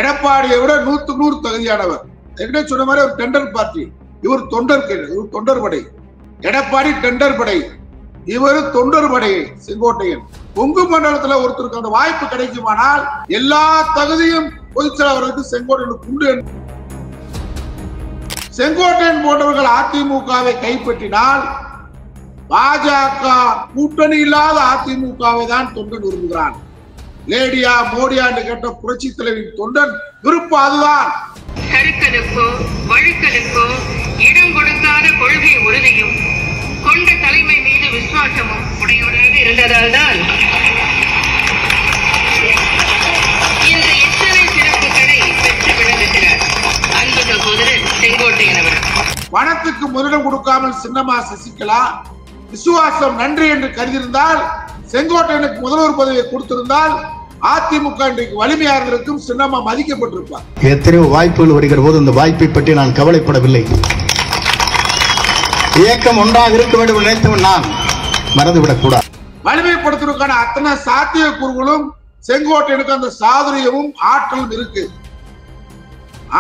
எடப்பாடியை விட 100க்கு 100 தகுதியானவர். சொன்ன மாதிரி ஒரு டெண்டர் பார்ட்டி, இவர் தொண்டர் படை. எடப்பாடி டெண்டர் படை, இவர் தொண்டர் படை. செங்கோட்டையன் கொங்கு மண்டலத்துல ஒருத்தருக்கு அந்த வாய்ப்பு கிடைக்குமானால் எல்லா தகுதியும் பொதுச்செயலாளருக்கு செங்கோட்டையனுக்கு உண்டு. செங்கோட்டையன் போன்றவர்கள் அதிமுகவை கைப்பற்றினால் பாஜக கூட்டணி இல்லாத அதிமுகவை தான் தொண்டன் விரும்புகிறான். லேடியா மோடியா என்று கேட்ட புரட்சி தலைவின் தொண்டன் விருப்பம் அதுதான். சறுக்கலுக்கோ வழுக்கலுக்கோ இடம் கொடுக்காத கொள்கை உறுதியும் கொண்ட தலைமை மீது விசுவாசமும் உடையவராக இருந்ததால் தான் இந்த எத்தனை சிறப்புகளை பெற்று விளங்குகிறார் அன்பு சகோதரர் செங்கோட்டையன் அவர். பணத்துக்கு முதலிடம் கொடுக்காமல் சின்னமா சசிகலா விசுவாசம் நன்றி என்று கருதியிருந்தால், செங்கோட்டையனுக்கு முதல்வர் பதவியை கொடுத்திருந்தால் அதிமுக இன்றைக்கு வலிமையாக இருந்திருக்கும், சின்னமா மதிக்கப்பட்டிருப்பார். எத்தனையோ வாய்ப்புகள் வருகிற போது இந்த வாய்ப்பை பற்றி நான் கவலைப்படவில்லை. இயக்கம் ஒன்றாக இருக்க வேண்டும் நினைத்தவன் நான் மறந்துவிடக் கூடாது. வலிமைப்படுத்துவதற்கான அத்தனை சாத்தியக்கூறுகளும் செங்கோட்டையனுக்கு அந்த சாதுரியமும் ஆற்றலும் இருக்கு.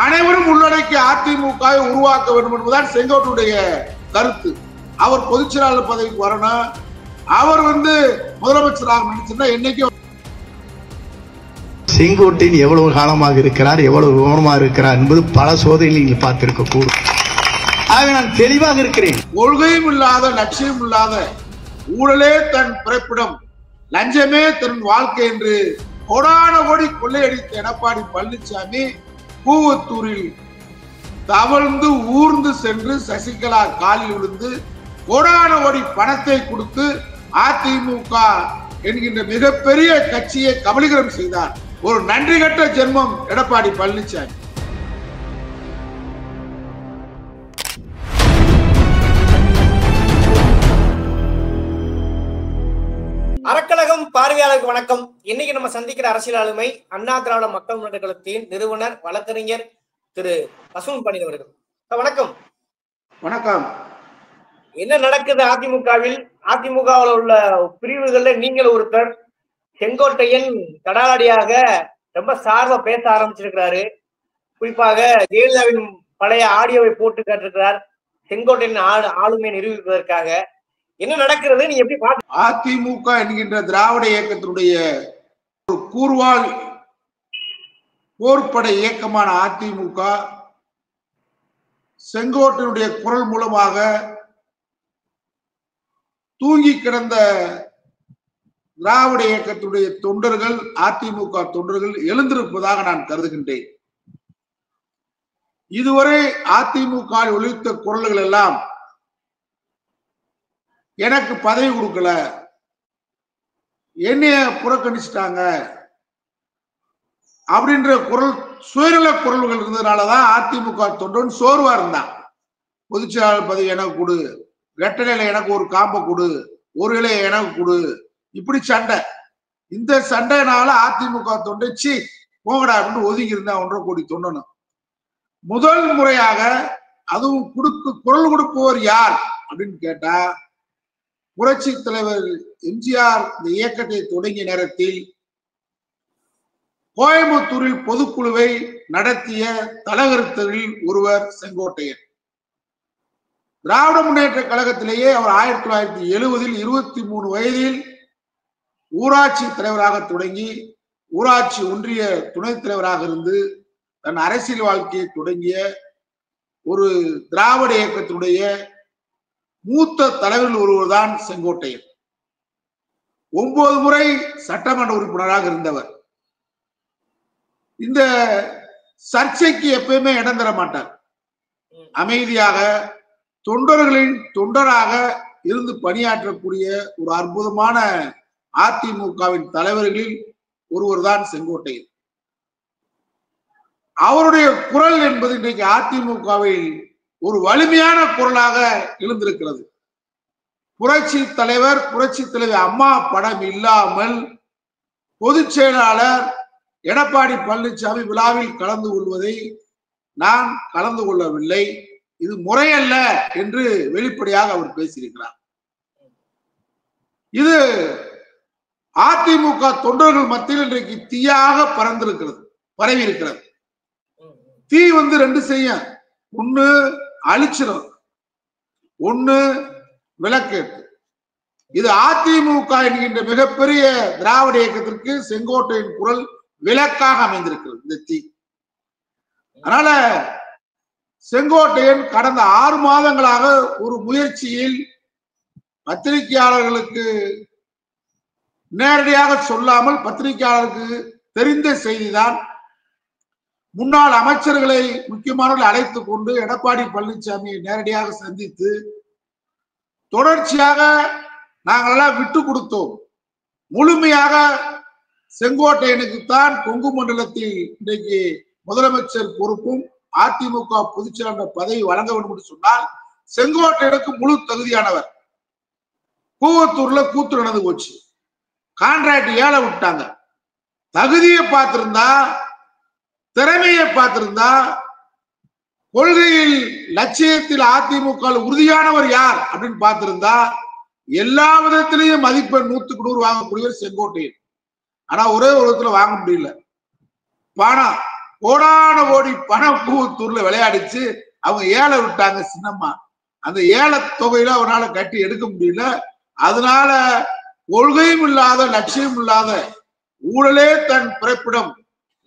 அனைவரும் உள்ளடக்கி அதிமுகவை உருவாக்க வேண்டும் என்பதுதான் செங்கோட்டையுடைய கருத்து. அவர் பொதுச்செயலாளர் பதவிக்கு வரணும், அவர் முதலமைச்சராக நினைச்சிருந்தா என்னைக்கும். செங்கோட்டையன் எவ்வளவு காலமாக இருக்கிறார், எவ்வளவு விவரமாக இருக்கிறார் என்பது பல சோதனையில் நீங்கள் பார்த்திருக்க கூடும். ஆகவே நான் தெளிவாக இருக்கிறேன். கொள்கையும் இல்லாத லட்சியம் இல்லாத ஊழலே தன் பிறப்பிடம், லஞ்சமே தன் வாழ்க்கை என்று கோடான கோடி கொள்ளையடித்த எடப்பாடி பழனிசாமி கூவத்தூரில் தவழ்ந்து ஊர்ந்து சென்று சசிகலா காலில் விழுந்து கோடான கோடி பணத்தை கொடுத்து அதிமுக என்கின்ற மிகப்பெரிய கட்சியை கபலீகரம் செய்தார். ஒரு நன்றி கட்ட ஜென்மம் எடப்பாடி பழனிசாமி. அறக்கழகம் பார்வையாளருக்கு வணக்கம். இன்னைக்கு நம்ம சந்திக்கிற அரசியல் ஆளுமை அண்ணா திராவிட மக்கள் முன்னேற்ற கழகத்தின் நிறுவனர் வழக்கறிஞர் திரு பசுமன் பாண்டியன் அவர்கள். வணக்கம். வணக்கம். என்ன நடக்குது அதிமுகவில்? அதிமுகவில் உள்ள பிரிவுகள்ல நீங்கள் ஒருத்தர். செங்கோட்டையன் தடாலடியாக ரொம்ப சார்பா பேச ஆரம்பிச்சிருக்கிறாரு. குறிப்பாக ஜெயலலிதாவின் பழைய ஆடியோவை போட்டு காட்டிருக்கிறார் செங்கோட்டையன் ஆளுமையை நிரூபிப்பதற்காக. என்ன நடக்கிறது, நீ எப்படி பாக்க? அதிமுக என்கின்ற திராவிட இயக்கத்தினுடைய ஒரு கூர்வாள் போர்ப்படை இயக்கமான அதிமுக செங்கோட்டையனுடைய குரல் மூலமாக தூங்கி கிடந்த திராவிட இயக்கத்துடைய தொண்டர்கள், அதிமுக தொண்டர்கள் எழுந்திருப்பதாக நான் கருதுகின்றேன். இதுவரை அதிமுக ஒலித்த குரல்கள் எல்லாம் எனக்கு பதவி கொடுக்கல, என்னைய புறக்கணிச்சிட்டாங்க அப்படின்ற குரல், சுயநல குரல்கள் இருந்ததுனாலதான் அதிமுக தொண்டன் சோர்வா இருந்தான். பொதுச்செயலாளர் பதவி எனக்கு கொடு, ரெட்டலையில எனக்கு ஒரு காம்பை கொடு, ஒரு இலையை எனக்கு கொடு, இப்படி சண்டை. இந்த சண்டைனால அதிமுக தொண்டைச்சு போங்கடா அப்படின்னு ஒதுங்கி இருந்தா 1.5 கோடி தொண்டனும். முதல் முறையாக அதுவும் குரல் கொடுப்பவர் யார் அப்படின்னு கேட்டா, புரட்சி தலைவர் எம்ஜிஆர் இந்த இயக்கத்தை தொடங்கிய நேரத்தில் கோயம்புத்தூரில் பொதுக்குழுவை நடத்திய தலைவர்களில் ஒருவர் செங்கோட்டையன். திராவிட முன்னேற்ற கழகத்திலேயே அவர் 1970 23 வயதில் ஊராட்சி தலைவராக தொடங்கி ஊராட்சி ஒன்றிய துணைத் தலைவராக இருந்து தன் அரசியல் வாழ்க்கையை தொடங்கிய ஒரு திராவிட இயக்கத்தினுடைய மூத்த தலைவர்கள் ஒருவர் தான் செங்கோட்டையன். 9 முறை சட்டமன்ற உறுப்பினராக இருந்தவர். இந்த சர்ச்சைக்கு எப்பயுமே இடம் தர மாட்டார். அமைதியாக தொண்டர்களின் தொண்டராக இருந்து பணியாற்றக்கூடிய ஒரு அற்புதமான அதிமுகவின் தலைவர்களில் ஒருவர் தான் செங்கோட்டையன். அவருடைய குரல் என்பது இன்றைக்கு அதிமுகவில் ஒரு வலிமையான குரலாக எழுந்திருக்கிறது. புரட்சி தலைவர், புரட்சி தலைவர் அம்மா படம் இல்லாமல் பொதுச் செயலாளர் எடப்பாடி பழனிசாமி விழாவில் கலந்து கொள்வதை நான் கலந்து கொள்ளவில்லை, இது முறையல்ல என்று வெளிப்படையாக அவர் பேசியிருக்கிறார். இது அதிமுக தொண்டர்கள் மத்தியில் இன்றைக்கு தீயாக பரவி இருக்கிறது. தீ வந்து ரெண்டு செய்யும், ஒண்ணு அழிச்சிடும், ஒண்ணு விளக்கு. இது அதிமுக என்கின்ற மிகப்பெரிய திராவிட இயக்கத்திற்கு செங்கோட்டையின் குரல் விளக்காக அமைந்திருக்கிறது இந்த தீ. அதனால செங்கோட்டையன் கடந்த 6 மாதங்களாக ஒரு முயற்சியில் பத்திரிகையாளர்களுக்கு நேரடியாக சொல்லாமல், பத்திரிகையாளருக்கு தெரிந்த செய்திதான், முன்னாள் அமைச்சர்களை முக்கியமானவர்களை அழைத்துக் கொண்டு எடப்பாடி பழனிசாமியை நேரடியாக சந்தித்து தொடர்ச்சியாக நாங்களெல்லாம் விட்டு கொடுத்தோம், முழுமையாக செங்கோட்டையனுக்குத்தான் கொங்கு மண்டலத்தில் இன்றைக்கு முதலமைச்சர் பொறுப்பும் அதிமுக பொதுச் செயலாளர் பதவி வழங்க வேண்டும் என்று சொன்னால் செங்கோட்டையனுக்கு முழு தகுதியானவர். கூவத்தூர்ல கூத்து நடந்து போச்சு, கான்ட்ராக்ட் ஏல விட்டாங்க. தகுதியை பார்த்திருந்தா, திறமையை பார்த்திருந்தா, கொள்கையில் லட்சியத்தில் அதிமுக உறுதியானவர் யார் அப்படின்னு பார்த்திருந்தா எல்லா விதத்திலையும் மதிப்பெண் 100க்கு 100 வாங்கக்கூடியவர் செங்கோட்டையன். ஆனா ஒரே ஒரு விதத்துல வாங்க முடியல. பணம், கோடான கோடி பணம் கூவத்தூர்ல விளையாடிச்சு. அவங்க ஏழை விட்டாங்க சின்னம்மா. அந்த ஏழை தொகையில அவனால கட்டி எடுக்க முடியல. அதனால கொள்கையும் இல்லாத, லட்சியம் இல்லாத, ஊழலே தன் பிறப்பிடம்,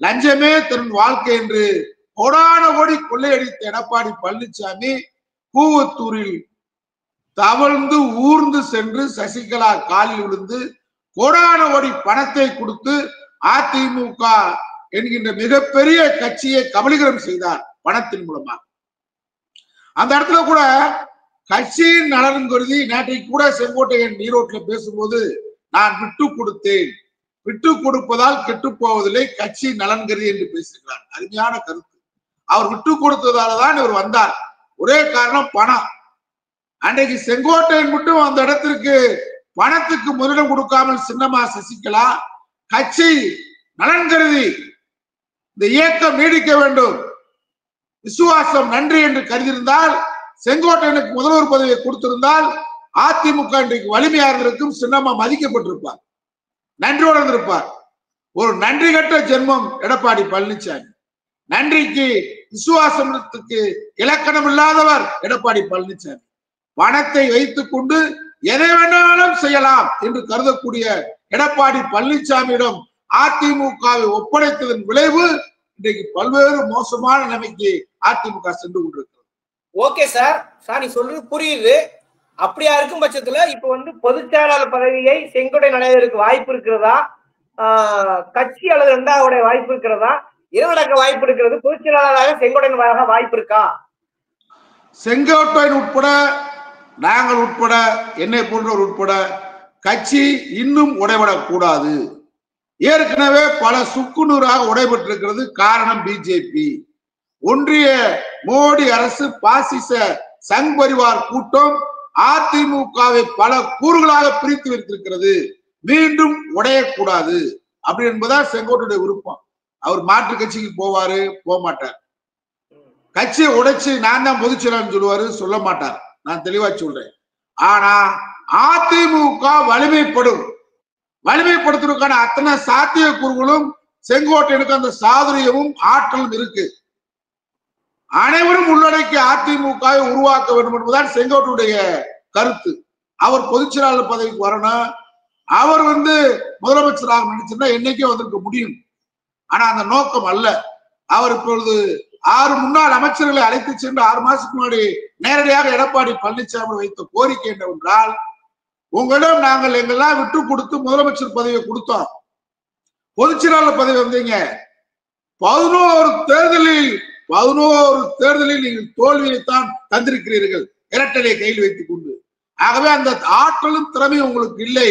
லஞ்சமே தன் வாழ்க்கை என்று கோடான கோடி கொள்ளையடித்த எடப்பாடி பழனிசாமி கூவத்தூரில் தவழ்ந்து ஊர்ந்து சென்று சசிகலா காலில் விழுந்து கோடான கோடி பணத்தை கொடுத்து அதிமுக என்கின்ற மிகப்பெரிய கட்சியை கபலீகரம் செய்தார் பணத்தின் மூலமாக. அந்த இடத்துல கூட கட்சியின் நலன் கருதி நேற்றைக்கு கூட செங்கோட்டையன் ஈரோட்டில் பேசும்போது நான் விட்டு கொடுத்தேன், விட்டு கொடுப்பதால் கெட்டு போவதில்லை, கட்சி நலன் கருதி என்று பேசுகிறார். அருமையான கருத்து. அவர் விட்டு கொடுத்ததாலதான் இவர் வந்தார். ஒரே காரணம் பணம். அன்றைக்கு செங்கோட்டையன் மட்டும் அந்த இடத்திற்கு பணத்துக்கு முதலிடம் கொடுக்காமல் சின்னம்மா சசிகலா கட்சி நலன் கருதி இந்த இயக்கம் நீடிக்க வேண்டும், விசுவாசம் நன்றி என்று கருதியிருந்தால், செங்கோட்டையனுக்கு முதல்வர் பதவியை கொடுத்திருந்தால் அதிமுக இன்றைக்கு வலிமையாக இருந்திருக்கும், சின்னம்மா மதிக்கப்பட்டிருப்பார், நன்றியோடு இருந்திருப்பார். ஒரு நன்றி கட்ட ஜென்மம் எடப்பாடி பழனிசாமி. நன்றிக்கு விசுவாசத்துக்கு இலக்கணம் இல்லாதவர் எடப்பாடி பழனிசாமி. பணத்தை வைத்துக் கொண்டு எதை வேணாலும் செய்யலாம் என்று கருதக்கூடிய எடப்பாடி பழனிசாமியிடம் அதிமுகவை ஒப்படைத்ததன் விளைவு இன்றைக்கு பல்வேறு மோசமான நிலைமைக்கு அதிமுக சென்று கொண்டிருக்கிறது. ஓகே சார், நீ சொல்றது புரியுது. அப்படியா இருக்கும் பட்சத்துல இப்ப வந்து பொதுச் செயலாளர் பதவியை செங்கோட்டையன் அடைவதற்கு வாய்ப்பு இருக்கிறதா, கட்சி அல்லது 2வது வாய்ப்பு இருக்கிறதா, நடக்க வாய்ப்பு இருக்கிறது, பொதுச் செயலாளராக செங்கோட்டையன் வாய்ப்பு இருக்கா? செங்கோட்டையன் உட்பட, நாங்கள் உட்பட, என்னை போன்றவர் உட்பட கட்சி இன்னும் உடைபடக்கூடாது. ஏற்கனவே பல சுக்குநூறாக உடைபட்டிருக்கிறது. காரணம் பிஜேபி, ஒன்றிய மோடி அரசு பாசிச சங் பரிவார் கூட்டம் அதிமுகவை பல கூறுகளாக பிரித்து வைத்திருக்கிறது. மீண்டும் உடையக்கூடாது அப்படி என்பதால் செங்கோட்டையுடைய விருப்பம். அவர் மாற்று கட்சிக்கு போவாரு, போக மாட்டார். கட்சியை உடைச்சு நான் தான் பொதுச் செயலாளர் சொல்லுவாரு, சொல்ல மாட்டார். நான் தெளிவா சொல்றேன். ஆனா அதிமுக வலிமைப்படும், வலிமைப்படுத்துவதற்கான அத்தனை சாத்திய கூறுகளும் செங்கோட்டையனுக்கு அந்த சாதுரியமும் ஆற்றலும் இருக்கு. அனைவரும் உள்ளடக்கி அதிமுகவை உருவாக்க வேண்டும் என்பதுதான் செங்கோட்டையுடைய கருத்து. அவர் பொதுச் செயலாளர் பதவிக்கு வரணும், அவர் வந்து முதலமைச்சராக நினைச்சிருந்தா என்னைக்கே வந்திருக்க முடியும். ஆனா அந்த நோக்கம் அல்ல. அவர் இப்பொழுது 6 முன்னாள் அமைச்சர்களை அழைத்து சென்று 6 மாசத்துக்கு முன்னாடி நேரடியாக எடப்பாடி பழனிசாமி வைத்த கோரிக்கை என்னவென்றால், உங்களிடம் நாங்கள் எங்கெல்லாம் விட்டு கொடுத்து முதலமைச்சர் பதவியை கொடுத்தோம், பொதுச் செயலாளர் பதவி வந்தீங்க, 11 தேர்தலில் நீங்கள் தோல்வியைத்தான் தந்திருக்கிறீர்கள் இரட்டலை கையில் வைத்துக் கொண்டு. ஆகவே அந்த ஆற்றலும் திறமையும் உங்களுக்கு இல்லை.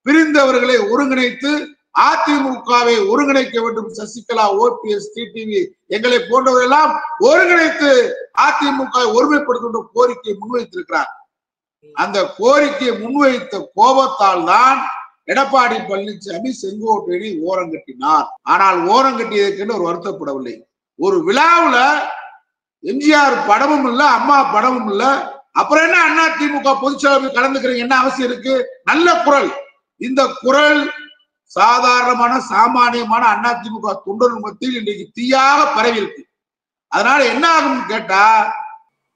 பிரிந்தவர்களை ஒருங்கிணைத்து அதிமுகவை ஒருங்கிணைக்க வேண்டும். சசிகலா, ஓபிஎஸ், டிடிவி எங்களை போன்றவரெல்லாம் ஒருங்கிணைத்து அதிமுகவை ஒருமைப்படுத்துகின்ற கோரிக்கையை முன்வைத்திருக்கிறார். அந்த கோரிக்கையை முன்வைத்த கோபத்தால் தான் எடப்பாடி பழனிசாமி செங்கோட்டையனை ஓரங்கட்டினார். ஆனால் ஓரங்கட்டியதற்கு ஒரு வருத்தப்படவில்லை. ஒரு விழாவுல எம்ஜிஆர் படமும் இல்ல, அம்மா படமும் இல்ல, அப்புறம் என்ன அதிமுக பொதுச் செயலாளர் கலந்துக்கிறீங்க, என்ன அவசியம் இருக்கு? நல்ல குரல். இந்த குரல் சாதாரணமான சாமானியமான அதிமுக தொண்டர்கள் மத்தியில் இன்றைக்கு தீயாக பரவி இருக்கு. அதனால என்ன ஆகும்னு கேட்டா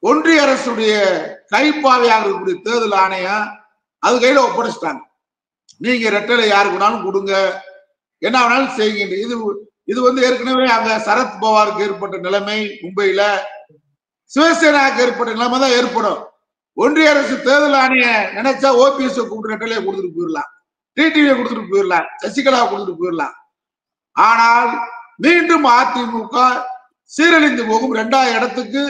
ஒன்றிய அரசுடைய கைப்பாவையாக இருக்கக்கூடிய தேர்தல் ஆணையம் அது கையில ஒப்படைச்சிட்டாங்க. நீங்க ரெட்டலை யாருக்கு வேணாலும் கொடுங்க, என்ன வேணாலும் செய்யுங்க. இது ஏற்கனவே அங்க சரத் பவாருக்கு ஏற்பட்ட நிலைமை, மும்பையில சிவசேனாவுக்கு ஏற்பட்ட நிலைமை தான் ஏற்படும். ஒன்றிய அரசு தேர்தல் ஆணையம் நினைச்சா ஓபிஎஸ் கூப்பிட்டு ரெட்டலையை கொடுத்துட்டு போயிடலாம், டிடிவியை கொடுத்துட்டு போயிடலாம், சசிகலா கொடுத்துட்டு போயிடலாம். ஆனால் மீண்டும் அதிமுக சீரழிந்து போகும். 2வது இடத்துக்கு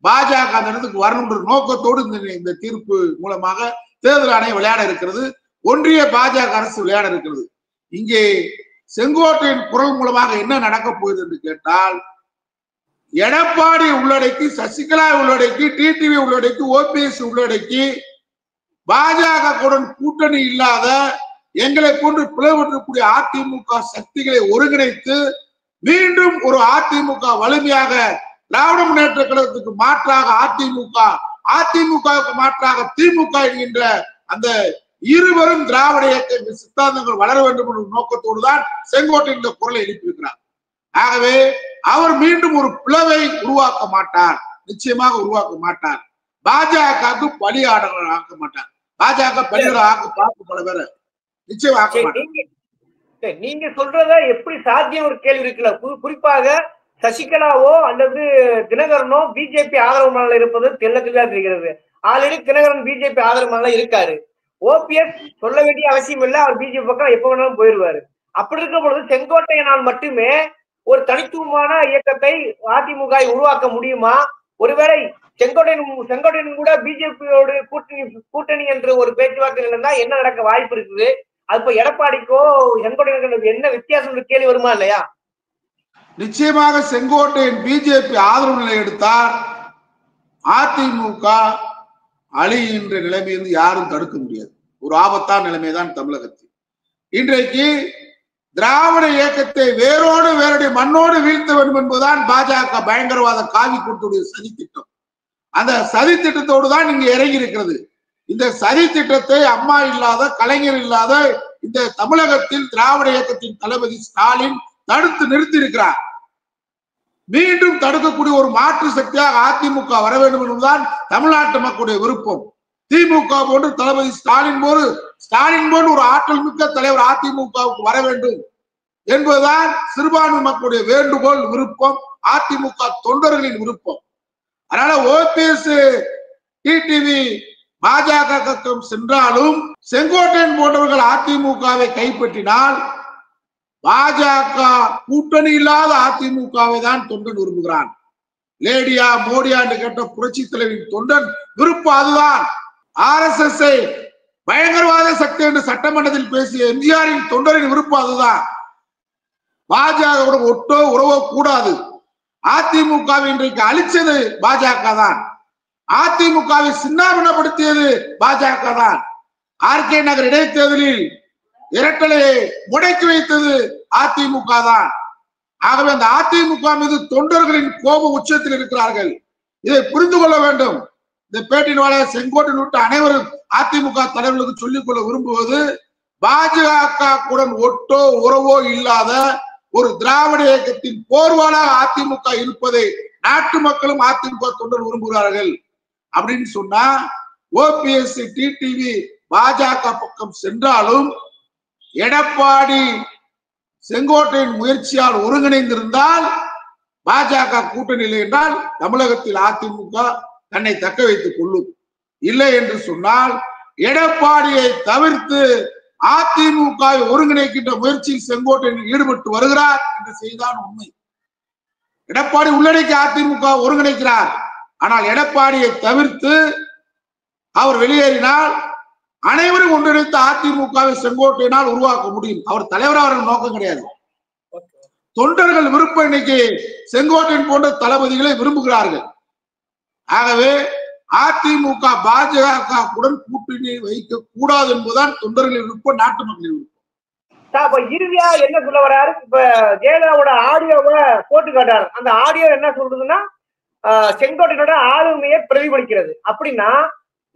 பாஜக அந்த இடத்துக்கு வரணுன்ற நோக்கத்தோடு இந்த தீர்ப்பு மூலமாக தேர்தல் ஆணையம் விளையாட இருக்கிறது. ஒன்றிய பாஜக அரசு விளையாட இருக்கிறது. இங்கே செங்கோட்டையின் குரல் மூலமாக என்ன நடக்க போகுது என்று கேட்டால், எடப்பாடி உள்ளடக்கி, சசிகலா உள்ளடக்கி, டிடிவி உள்ளடக்கி, ஓபிஎஸ் உள்ளடக்கி, பாஜக கூட்டணி இல்லாத எங்களை போன்று பிளவுபற்றக்கூடிய அதிமுக சக்திகளை ஒருங்கிணைத்து மீண்டும் ஒரு அதிமுக வலிமையாக, திராவிட முன்னேற்ற கழகத்துக்கு மாற்றாக அதிமுகவுக்கு மாற்றாக திமுக என்கின்ற அந்த இருவரும் திராவிட இயக்க சித்தாந்தங்கள் வளர வேண்டும் என்ற நோக்கத்தோடு தான் செங்கோட்டை இந்த குரலை எழுப்பியிருக்கிறார். ஆகவே அவர் மீண்டும் ஒரு பிளவை உருவாக்க மாட்டார், நிச்சயமாக உருவாக்க மாட்டார். பாஜகவுக்கு பலியாடர்கள் ஆக்க மாட்டார். பாஜக பலியாட பார்க்க பல பேர் நிச்சயம் ஆக்க மாட்டார். நீங்க சொல்றத எப்படி சாத்தியம் ஒரு கேள்வி இருக்குல்ல. குறிப்பாக சசிகலாவோ அல்லது தினகரனோ பிஜேபி ஆதரவு இருப்பது தெளிவா தெரிகிறது. ஆல்ரெடி தினகரன் பிஜேபி ஆதரவு இருக்காரு. ஓபிஎஸ் சொல்ல வேண்டிய அவசியம் இல்லை, அவர் பிஜேபி பக்கம் எப்ப வேணாலும் போயிருவாரு. அப்படி இருக்கும் பொழுது செங்கோட்டையனால் மட்டுமே ஒரு தனித்துவமான இயக்கத்தை அதிமுக உருவாக்க முடியுமா? ஒருவேளை செங்கோட்டையன் கூட பிஜேபியோடு கூட்டணி என்று ஒரு பேச்சுவார்த்தை இருந்தா என்ன நடக்க வாய்ப்பு இருக்குது? அது இப்ப எடப்பாடிக்கோ செங்கோட்டையனுக்கு என்ன வித்தியாசம் கேள்வி வருமா இல்லையா? நிச்சயமாக செங்கோட்டையன் பிஜேபி ஆதரவு நிலை எடுத்தார் அதிமுக அழிகின்ற நிலைமையிலிருந்து யாரும் தடுக்க முடியாது. ஒரு ஆபத்தான நிலைமைதான் தமிழகத்தில். இன்றைக்கு திராவிட இயக்கத்தை வேரோடைய மண்ணோடு வீழ்த்த வேண்டும் என்பதுதான் பாஜக பயங்கரவாத காவி கூட்டுடைய சதி திட்டம். அந்த சதி திட்டத்தோடு தான் இங்க இறங்கி இருக்கிறது. இந்த சதி திட்டத்தை அம்மா இல்லாத, கலைஞர் இல்லாத இந்த தமிழகத்தில் திராவிட இயக்கத்தின் தளபதி ஸ்டாலின் தடுத்து நிறுத்தி இருக்கிறார். மீண்டும் தடுக்கக்கூடிய ஒரு மாற்று சக்தியாக அதிமுக வர வேண்டும் என்பதுதான் தமிழ்நாட்டு மக்களுடைய விருப்பம். திமுக போன்று தளபதி ஸ்டாலின் போன்று ஒரு ஆற்றல் மிக்க தலைவர் அதிமுகவுக்கு வர வேண்டும் என்பதுதான் சிறுபான்மை மக்களுடைய வேண்டுகோள், விருப்பம், அதிமுக தொண்டர்களின் விருப்பம். அதனால ஓபிஎஸ், டிடிவி பாஜக சென்றாலும் செங்கோட்டையன் போன்றவர்கள் அதிமுகவை கைப்பற்றினால் பாஜக கூட்டணி இல்லாத அதிமுகவை தான் தொண்டன் விரும்புகிறான். லேடியா மோடியா என்று கேட்ட புரட்சி தலைவரின் தொண்டன் விருப்பம் அதுதான். RSS பயங்கரவாத சக்தி என்று சட்டமன்றத்தில் பேசிய எம்ஜிஆரின் தொண்டரின் விருப்பம் அதுதான். பாஜக ஒட்டோ உறவோ கூடாது. அதிமுகவை இன்றைக்கு அழிச்சது பாஜக தான். அதிமுகவை சின்னாபின்னப்படுத்தியது பாஜக தான். RK நகர் இடைத்தேர்தலில் இரட்டலையை முடக்கி வைத்தது அதிமுக தான். ஆகவே அந்த அதிமுக மீது தொண்டர்களின் கோப உச்சத்தில் இருக்கிறார்கள். இதை புரிந்து கொள்ள வேண்டும். இந்த பேட்டின் வாழ செங்கோட்டையன் விட்டு அனைவரும் அதிமுக தலைவர்களுக்கு சொல்லிக் கொள்ள விரும்புவது, பாஜக ஒட்டோ உறவோ இல்லாத ஒரு திராவிட இயக்கத்தின் போர்வாளாக அதிமுக இருப்பதை நாட்டு மக்களும் அதிமுக தொண்டர் விரும்புகிறார்கள். அப்படின்னு சொன்னா ஓபிஎஸ், டிடிவி பாஜக பக்கம் சென்றாலும் எடப்பாடி செங்கோட்டையின் முயற்சியால் ஒருங்கிணைந்திருந்தால் பாஜக கூட்டணி இல்லை என்றால் தமிழகத்தில் அதிமுக தன்னை தக்க வைத்துக் கொள்ளும். இல்லை என்று சொன்னால் எடப்பாடியை தவிர்த்து அதிமுகவை ஒருங்கிணைக்கின்ற முயற்சியில் செங்கோட்டையன் ஈடுபட்டு வருகிறார் என்று செய்தான் உண்மை. எடப்பாடி உள்ளடக்கி அதிமுக ஒருங்கிணைக்கிறார். ஆனால் எடப்பாடியை தவிர்த்து அவர் வெளியேறினால் அனைவரும் ஒன்றிணைத்து அதிமுகவை செங்கோட்டையினால் உருவாக்க முடியும். அவர் தலைவராக நோக்கம் கிடையாது. தொண்டர்கள் விருப்பம் இன்னைக்கு செங்கோட்டையன் போன்ற தளபதிகளை விரும்புகிறார்கள். ஆகவே அதிமுக பாஜக கூட்டணி வைக்க கூடாது என்பதுதான் தொண்டர்களின் விருப்பம், நாட்டு மக்களின் விருப்பம். இறுதியா என்ன சொல்ல வர்றாரு? இப்ப ஜெயலலிதாவோட ஆடியோவை போட்டு காட்டாரு. அந்த ஆடியோ என்ன சொல்றதுன்னா செங்கோட்டையனோட ஆளுமையை பிரதிபலிக்கிறது. அப்படின்னா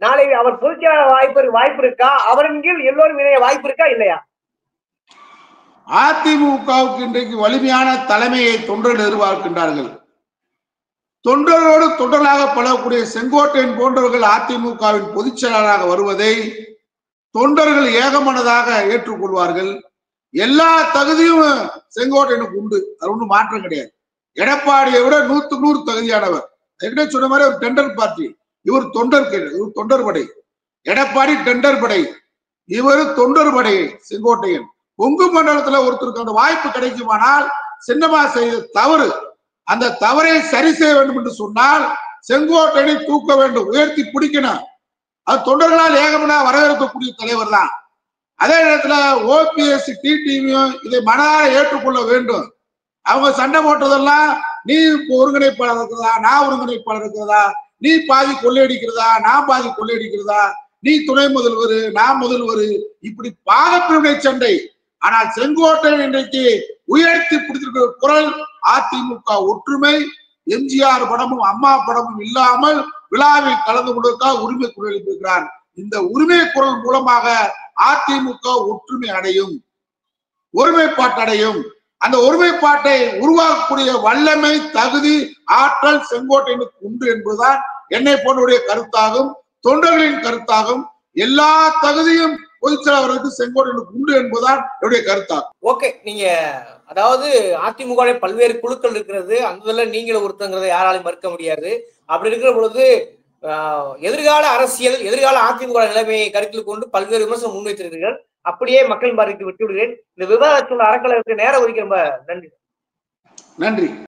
நாளை அவர் பொதுச்செயலாளர் வாய்ப்பு இருக்கா? அவரின் கீழ் எல்லோரும் இணைய வாய்ப்பு இருக்கா இல்லையா? அதிமுகவுக்கு இன்றைக்கு வலிமையான தலைமையை தொண்டர்கள் எதிர்பார்க்கின்றார்கள். தொண்டரோடு தொண்டராக பழகக்கூடிய செங்கோட்டையன் போன்றவர்கள் அதிமுகவின் பொதுச் செயலாளராக வருவதை தொண்டர்கள் ஏகமனதாக ஏற்றுக்கொள்வார்கள். எல்லா தகுதியும் செங்கோட்டையனுக்கு உண்டு, அது ஒன்றும் மாற்றம் கிடையாது. எடப்பாடியை விட 100க்கு 100 தகுதியானவர். சொன்ன மாதிரி ஒரு டெண்டர் பார்ட்டி, இவர் தொண்டர் படை. எடப்பாடி டெண்டர் படை, இவர் தொண்டர் படை. செங்கோட்டையன் கொங்கு மண்டலத்துல ஒருத்தருக்கு அந்த வாய்ப்பு கிடைக்குமானால் சின்னமா செய்த தவறு, அந்த தவறை சரி செய்ய வேண்டும் என்று சொன்னால் செங்கோட்டையனை தூக்க வேண்டும், உயர்த்தி பிடிக்கணும். அது தொண்டர்களால் ஏகமனா வரவேற்கக்கூடிய தலைவர் தான். அதே நேரத்துல ஓபிஎஸ் டிடிவியும் இதை மனதார ஏற்றுக்கொள்ள வேண்டும். அவங்க சண்டை போட்டதெல்லாம் நீ ஒருங்கிணைப்பாளர் இருக்கிறதா, நான் ஒருங்கிணைப்பாளர் இருக்கிறதா, நீ பாதி கொள்ளையடிக்கிறதா, நான் பாதி கொள்ளையடிக்கிறதா, நீ துணை முதல்வர் நான் முதல்வர், இப்படி பாகப்பிரிவினை சண்டை. ஆனால் செங்கோட்டையன் இன்றைக்கு உயர்த்தி பிடித்திருக்கிற குரல் அதிமுக ஒற்றுமை. எம்ஜிஆர் படமும் அம்மா படமும் இல்லாமல் விழாவில் கலந்து கொண்டதற்காக உரிமை குரல் எழுப்பியிருக்கிறார். இந்த உரிமை குரல் மூலமாக அதிமுக ஒற்றுமை அடையும், ஒருமைப்பாட்டு அடையும். அந்த ஒருமைப்பாட்டை உருவாக்கக்கூடிய வல்லமை, தகுதி, ஆற்றல் செங்கோட்டையனுக்கு உண்டு என்பதுதான் என்னை போன்றவருடைய கருத்தாகும், தொண்டர்களின் கருத்தாகும். எல்லா தகுதியும் பொதுச் செயலாளருக்கு செங்கோட்டையனுக்கு உண்டு என்பதுதான் என்னுடைய கருத்தாகும். ஓகே, நீங்க அதாவது அதிமுக பல்வேறு குழுக்கள் இருக்கிறது, அந்த நீங்களும் ஒருத்தங்கிறத யாராலையும் மறுக்க முடியாது. அப்படி இருக்கிற பொழுது எதிர்கால அரசியல், எதிர்கால அதிமுக நிலைமையை கருத்தில் கொண்டு பல்வேறு விமர்சனம் முன்வைத்திருக்கிறீர்கள். அப்படியே மக்கள் பார்வைக்கு விட்டு விடுகிறேன். இந்த விவாதத்தோட அறக்கலைக்கு நேரம் ஒதுக்கி ரொம்ப நன்றி. நன்றி.